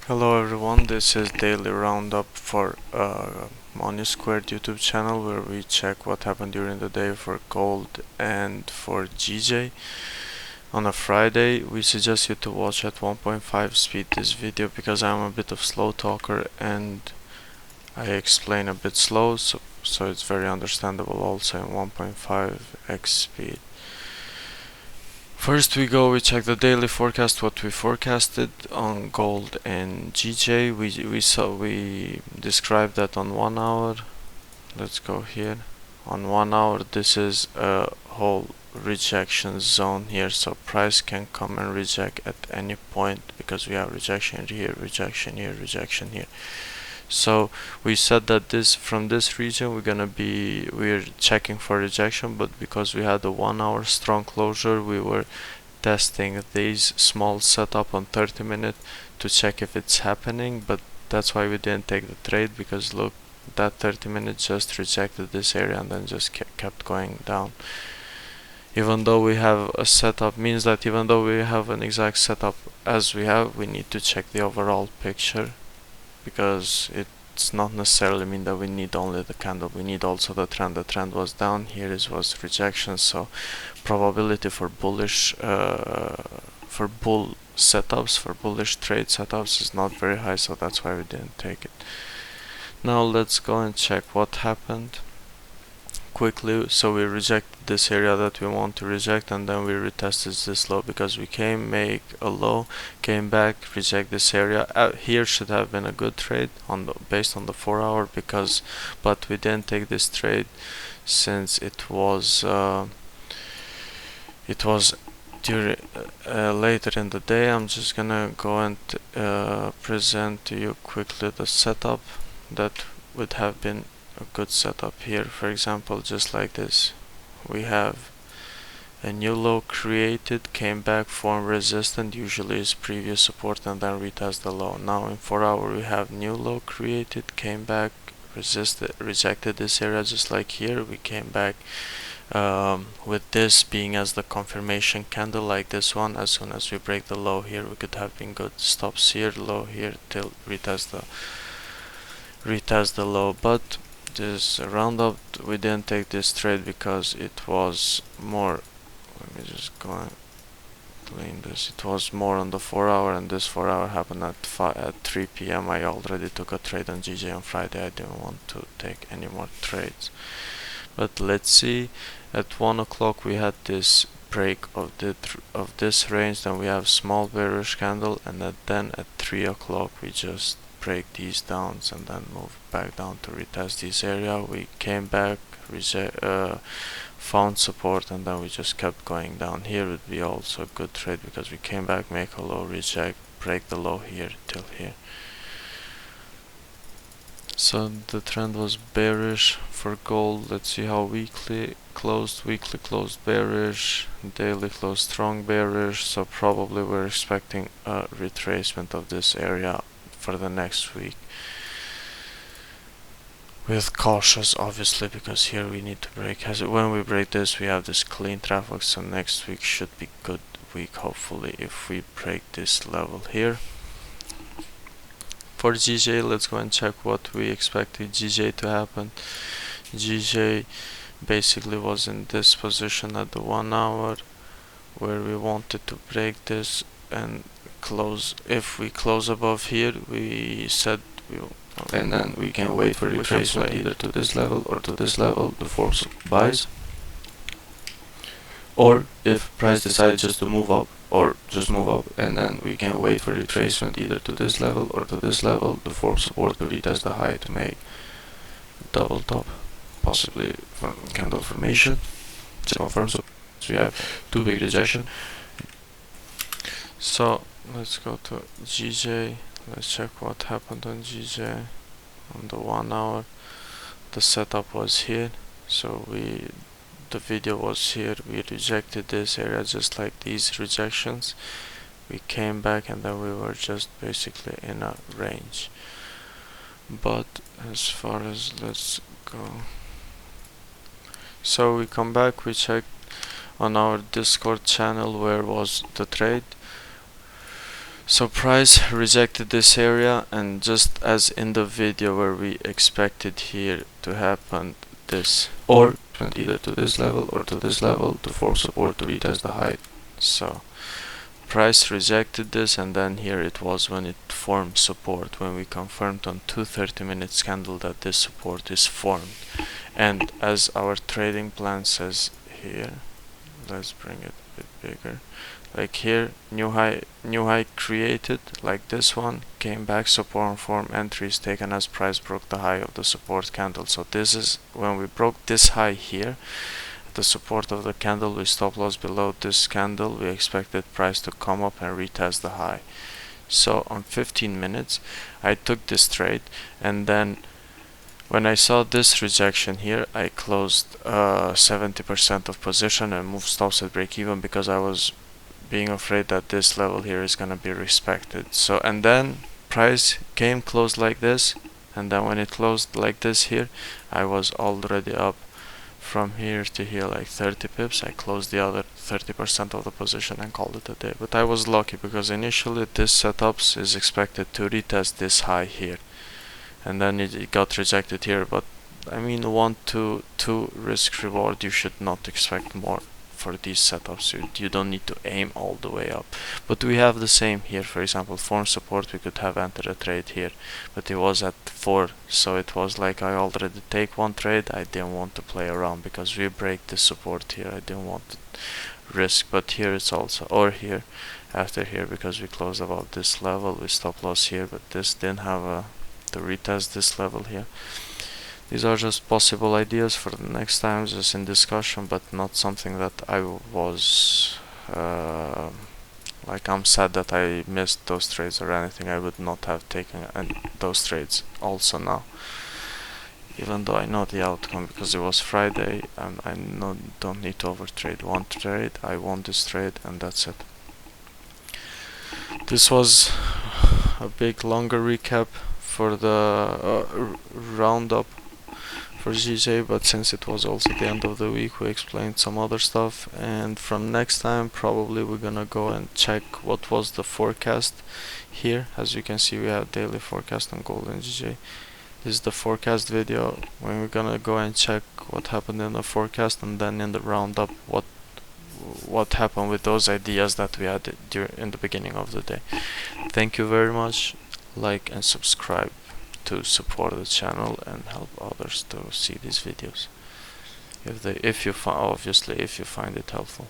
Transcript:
Hello everyone, this is Daily Roundup for Money Squared YouTube channel, where we check what happened during the day for gold and for GJ. On a Friday, we suggest you to watch at 1.5 speed this video because I'm a bit of slow talker and I explain a bit slow, so it's very understandable also in 1.5x speed. First we check the daily forecast, what we forecasted on gold and GJ. We described that on 1 hour. Let's go here. On 1 hour, this is a whole rejection zone here, so price can come and reject at any point because we have rejection here, rejection here, rejection here. So we said that from this region we're checking for rejection, but because we had a 1 hour strong closure, we were testing these small setup on 30 minute to check if it's happening, but that's why we didn't take the trade, because look, that 30 minutes just rejected this area and then just kept going down. Even though we have a setup, means that even though we have an exact setup as we have, we need to check the overall picture, because it's not necessarily mean that we need only the candle, we need also the trend. The trend was down, here it was rejection, so probability for bullish for bull setups, for bullish trade setups is not very high, so that's why we didn't take it. Now let's go and check what happened quickly. So we rejected this area that we want to reject, and then we retested this low because we make a low, came back, reject this area. Here should have been a good trade based on the 4 hour, but we didn't take this trade since it was during later in the day. I'm just gonna go and present to you quickly the setup that would have been a good setup here. For example, just like this, we have a new low created, came back, formed resistance, usually is previous support, and then retest the low. Now in 4 hour we have new low created, came back, rejected this area, just like here. We came back with this being as the confirmation candle, like this one. As soon as we break the low here, we could have been good stops here, low here, till retest the low. But this Roundup, we didn't take this trade because it was more, let me just go and clean this, it was more on the 4 hour, and this 4 hour happened at 3 p.m. I already took a trade on GJ on Friday. I didn't want to take any more trades. But let's see, at 1 o'clock we had this break of this range, then we have small bearish candle, and then at 3 o'clock we just break these downs and then move back down to retest this area. We came back, found support, and then we just kept going down. Here would be also a good trade because we came back, make a low, reject, break the low here till here. So the trend was bearish for gold. Let's see how weekly closed. Weekly closed bearish, daily closed strong bearish, so probably we're expecting a retracement of this area for the next week, with cautious obviously, because here we need to break. When we break this, we have this clean traffic, so next week should be good week hopefully if we break this level here. For GJ, let's go and check what we expected GJ to happen. GJ basically was in this position at the 1 hour, where we wanted to break this and close. If we close above here, we said and then we can wait for retracement either to this level or to this level, the force buys. Or if price decides just to move up, or just move up, and then we can wait for retracement either to this level or to this level, the force support to retest the high to make double top, possibly from candle formation to confirm. So we have two big rejection. So let's go to GJ. Let's check what happened on GJ on the 1 hour. The setup was here, so the video was here. We rejected this area just like these rejections. We came back, and then we were just basically in a range. But as far as, let's go, so we come back, we check on our Discord channel where was the trade. So price rejected this area, and just as in the video where we expected here to happen this, or either to this level or to this level to form support to retest the high. so price rejected this, and then here it was when it formed support, when we confirmed on 230 minutes candle that this support is formed. And as our trading plan says here, let's bring it a bit bigger, like here, new high created, like this one, came back, support form, entries taken as price broke the high of the support candle. So this is when we broke this high here, the support of the candle, we stop loss below this candle, we expected price to come up and retest the high. So on 15 minutes I took this trade, and then when I saw this rejection here, I closed 70% of position and moved stops at break even, because I was being afraid that this level here is gonna be respected. So, and then price came closed like this, and then when it closed like this here, I was already up from here to here like 30 pips. I closed the other 30% of the position and called it a day. But I was lucky, because initially this setups is expected to retest this high here, and then it got rejected here. But I mean, 1 to 2 risk reward, you should not expect more for these setups. You don't need to aim all the way up. But we have the same here. For example, form support, we could have entered a trade here, but it was at 4, so it was like I already take one trade. I didn't want to play around, because we break the support here. I didn't want to risk. But here it's also, or here after here, because we closed above this level, we stop loss here, but this didn't have a to retest this level here. These are just possible ideas for the next time, just in discussion, but not something that I was like, I'm sad that I missed those trades or anything. I would not have taken those trades also now, even though I know the outcome, because it was Friday and I don't need to overtrade one trade. I won this trade and that's it. This was a big longer recap for the roundup for GJ, but since it was also the end of the week, we explained some other stuff. And from next time, probably we're gonna go and check what was the forecast here. As you can see, we have daily forecast on GOLD and GBPJPY. This is the forecast video, when we're gonna go and check what happened in the forecast, and then in the roundup what happened with those ideas that we had in the beginning of the day. Thank you very much. Like and subscribe to support the channel and help others to see these videos, obviously if you find it helpful.